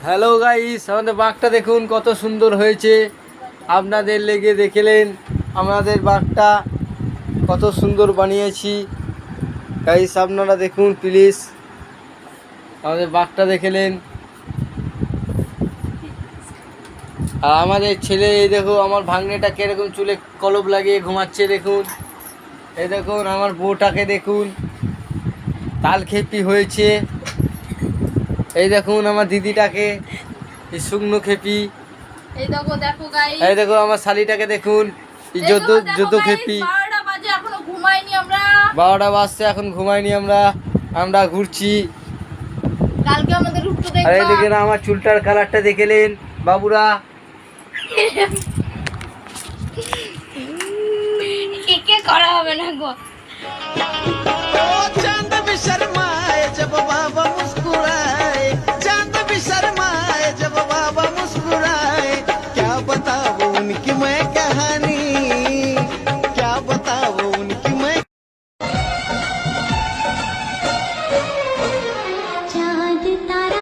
Hello guys, আমাদের বাঘটা দেখুন কত সুন্দর হয়েছে। আপনাদের লেগে দেখলেন আমাদের বাঘটা কত সুন্দর বানিয়েছি। গাইস আপনারা দেখুন প্লিজ, আমাদের বাঘটা দেখলেন। আর আমাদের ছেলে এই দেখো, আমার ভাগ্নেটা কিরকম চুলে কলপ লাগিয়ে ঘুমাচ্ছে দেখুন। এই দেখুন আমার বউটাকে দেখুন, তাল খেপি হয়েছে। এই দেখুন আমার দিদিটাকে, এই শুকনো খেপি। এই দেখো দেখো গাইস, এই দেখো আমার শালিটাকে দেখুন, এই যত খেপি। 12টা বাজে এখনো ঘুমাইনি আমরা। 12টা বাজছে, এখন ঘুমাইনি আমরা ঘুরছি। কালকে আমাদের রূপটা আর এই দেখবা। দেখেন আমার চুলটার কালারটা দেখলেন বাবুরা। কে করা হবে না গো। चांद भी शर्माए जब बाबा मुस्कुराए।